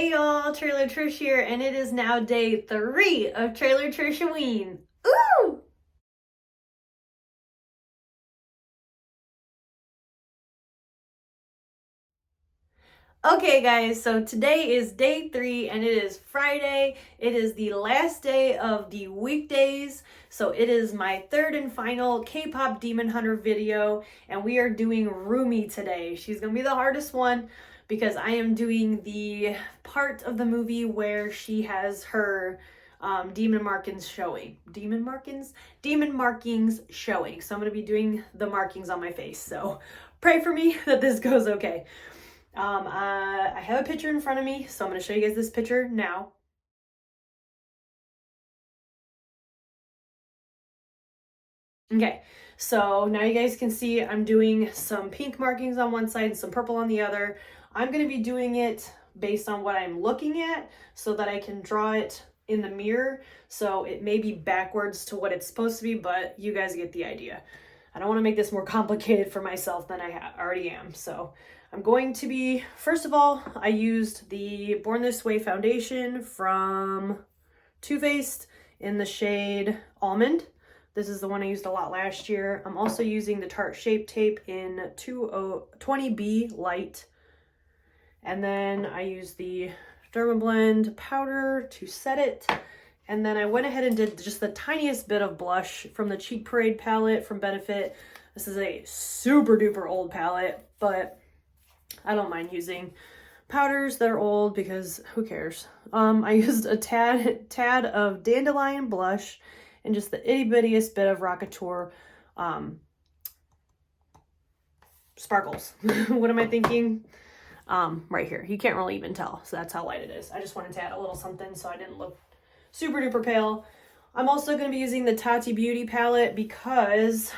Hey y'all, Trailer Trish here, and it is now day 3 of Trailer Trish-oween. Ooh! Okay guys, so today is day 3 and it is Friday. It is the last day of the weekdays. So it is my third and final Kpop Demon Hunter video, and we are doing Rumi today. She's gonna be the hardest one because I am doing the part of the movie where she has her demon markings showing. Demon markings? Demon markings showing. So I'm gonna be doing the markings on my face. So pray for me that this goes okay. I have a picture in front of me, so I'm going to show you guys this picture now. Okay, so now you guys can see I'm doing some pink markings on one side and some purple on the other. I'm going to be doing it based on what I'm looking at so that I can draw it in the mirror. So it may be backwards to what it's supposed to be, but you guys get the idea. I don't want to make this more complicated for myself than I already am. So I'm going to be, first of all, I used the Born This Way foundation from Too Faced in the shade Almond. This is the one I used a lot last year. I'm also using the Tarte Shape Tape in 20B Light. And then I used the Dermablend powder to set it. And then I went ahead and did just the tiniest bit of blush from the Cheek Parade palette from Benefit. This is a super duper old palette, but I don't mind using powders that are old because who cares? I used a tad of Dandelion blush and just the itty bittiest bit of Rockateur sparkles. What am I thinking? Right here. You can't really even tell, so that's how light it is. I just wanted to add a little something so I didn't look super duper pale. I'm also going to be using the Tati Beauty palette because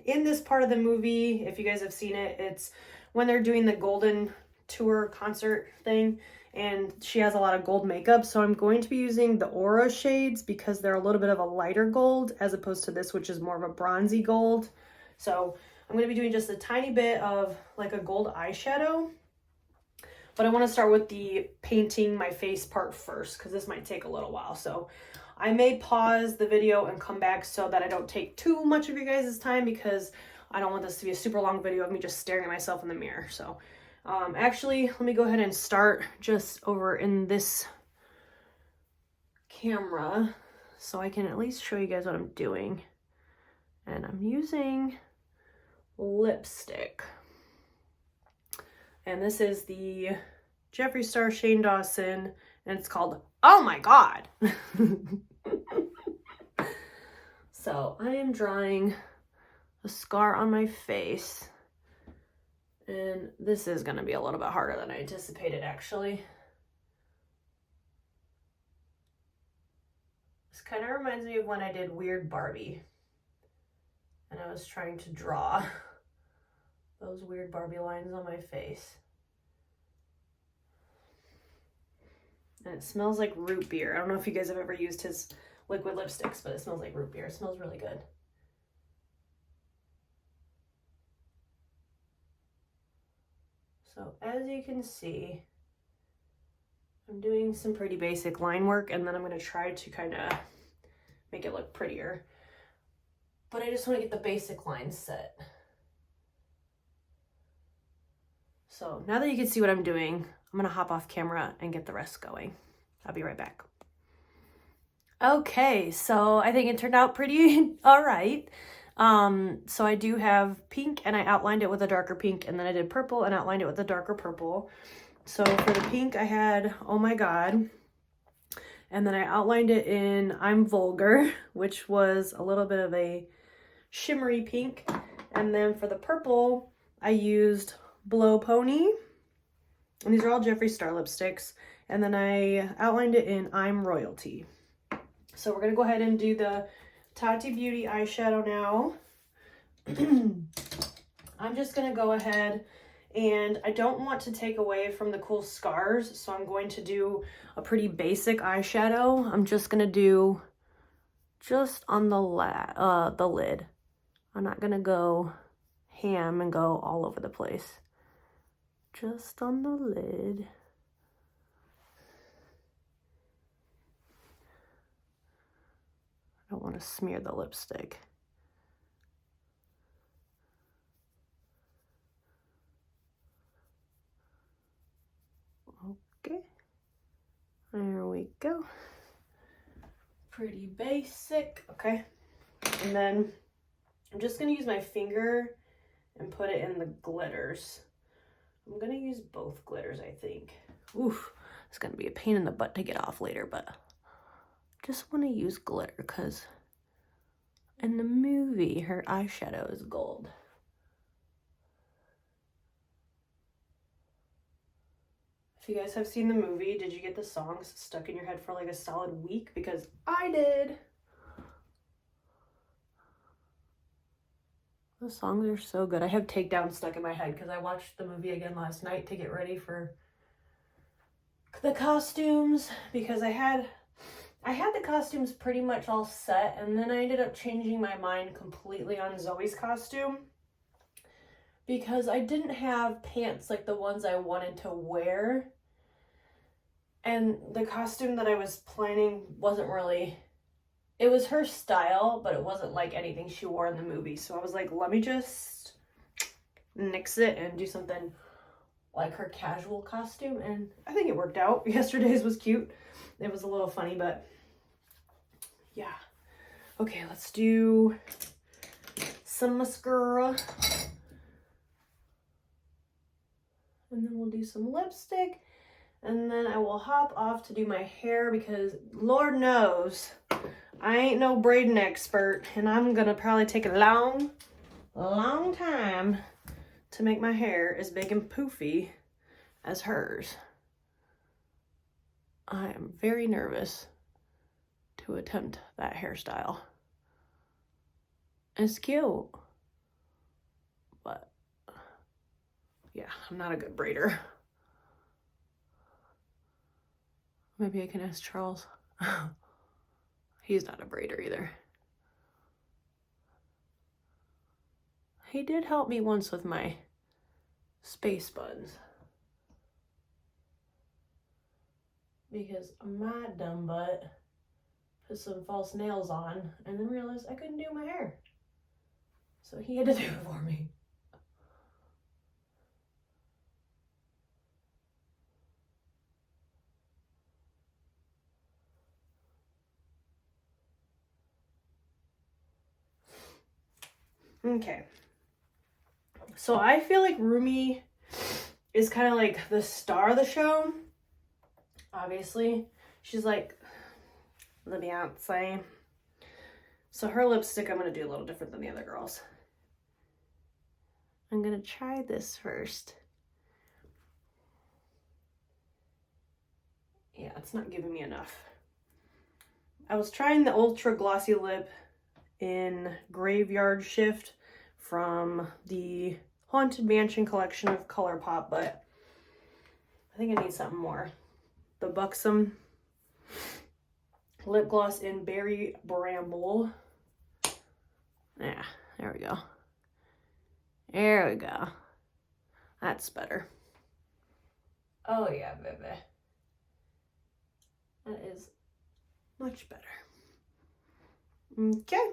in this part of the movie, if you guys have seen it, it's when they're doing the Golden Tour concert thing, and she has a lot of gold makeup. So I'm going to be using the Aura shades because they're a little bit of a lighter gold as opposed to this, which is more of a bronzy gold. So I'm going to be doing just a tiny bit of like a gold eyeshadow. But I want to start with the painting my face part first because this might take a little while. So I may pause the video and come back so that I don't take too much of your guys' time because I don't want this to be a super long video of me just staring at myself in the mirror. So actually, let me go ahead and start just over in this camera so I can at least show you guys what I'm doing. And I'm using lipstick. And this is the Jeffree Star Shane Dawson, and it's called Oh My God. So I am drawing a scar on my face, and this is going to be a little bit harder than I anticipated, actually. This kind of reminds me of when I did Weird Barbie, and I was trying to draw those weird Barbie lines on my face. And it smells like root beer. I don't know if you guys have ever used his liquid lipsticks, but it smells like root beer. It smells really good. So as you can see, I'm doing some pretty basic line work, and then I'm going to try to kind of make it look prettier. But I just want to get the basic lines set. So now that you can see what I'm doing, I'm going to hop off camera and get the rest going. I'll be right back. Okay, so I think it turned out pretty all right. So I do have pink, and I outlined it with a darker pink, and then I did purple and outlined it with a darker purple. So for the pink, I had Oh My God, and then I outlined it in I'm Vulgar, which was a little bit of a shimmery pink. And then for the purple, I used Blow Pony, and these are all Jeffree Star lipsticks, and then I outlined it in I'm Royalty. So we're gonna go ahead and do the Tati Beauty eyeshadow now. I'm just gonna go ahead, and I don't want to take away from the cool scars, so I'm going to do a pretty basic eyeshadow. I'm just gonna do just on the lid. I'm not gonna go ham and go all over the place. Just on the lid. want to smear the lipstick. Okay, there we go. Pretty basic. Okay, and then I'm just gonna use my finger and put it in the glitters. I'm gonna use both glitters, I think. Oof, it's gonna be a pain in the butt to get off later, but just want to use glitter because in the movie her eyeshadow is gold. If you guys have seen the movie, did you get the songs stuck in your head for like a solid week? Because I did. The songs are so good. I have Takedown stuck in my head because I watched the movie again last night to get ready for the costumes, because I had the costumes pretty much all set, and then I ended up changing my mind completely on Zoe's costume because I didn't have pants like the ones I wanted to wear, and the costume that I was planning wasn't really, it was her style, but it wasn't like anything she wore in the movie. So I was like, let me just nix it and do something like her casual costume, and I think it worked out. Yesterday's was cute. It was a little funny, but yeah. Okay, let's do some mascara. And then we'll do some lipstick. And then I will hop off to do my hair because Lord knows I ain't no braiding expert, and I'm gonna probably take a long time to make my hair as big and poofy as hers. I am very nervous to attempt that hairstyle. It's cute, but yeah, I'm not a good braider. Maybe I can ask Charles. He's not a braider either. He did help me once with my space buns, because my dumb butt put some false nails on and then realized I couldn't do my hair. So he had to do it for me. Okay. So I feel like Rumi is kind of like the star of the show. Obviously, she's like the Beyonce. So her lipstick I'm going to do a little different than the other girls. I'm going to try this first. Yeah, it's not giving me enough. I was trying the Ultra Glossy Lip in Graveyard Shift from the Haunted Mansion collection of ColourPop, but I think I need something more. The Buxom lip gloss in Berry Bramble. Yeah, there we go. There we go. That's better. Oh yeah, baby. That is much better. Okay.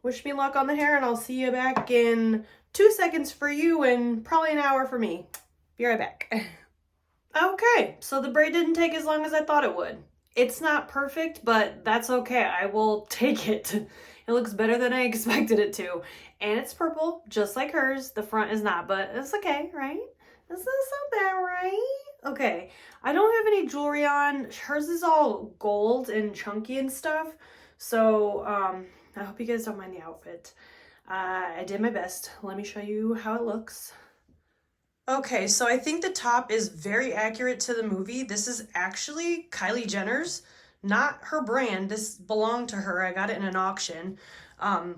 Wish me luck on the hair, and I'll see you back in 2 seconds for you and probably an hour for me. Be right back. Okay, so the braid didn't take as long as I thought it would. It's not perfect, but that's okay. I will take it. It looks better than I expected it to. And it's purple, just like hers. The front is not, but it's okay, right? This is so bad, right? Okay, I don't have any jewelry on. Hers is all gold and chunky and stuff. So, I hope you guys don't mind the outfit. I did my best. Let me show you how it looks. Okay, so I think the top is very accurate to the movie. This is actually Kylie Jenner's, not her brand. This belonged to her. I got it in an auction,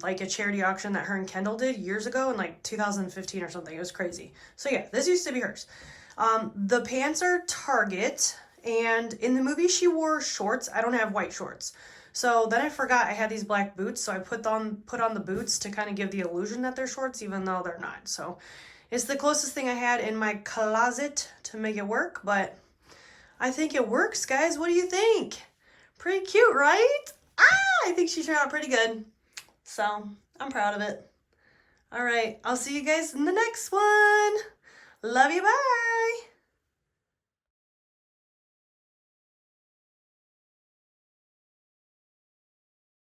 like a charity auction that her and Kendall did years ago in like 2015 or something. It was crazy. So yeah, this used to be hers. The pants are Target, and in the movie she wore shorts. I don't have white shorts. So then I forgot I had these black boots, so I put on the boots to kind of give the illusion that they're shorts, even though they're not. So it's the closest thing I had in my closet to make it work, but I think it works, guys. What do you think? Pretty cute, right? Ah! I think she turned out pretty good. So I'm proud of it. All right, I'll see you guys in the next one. Love you, bye.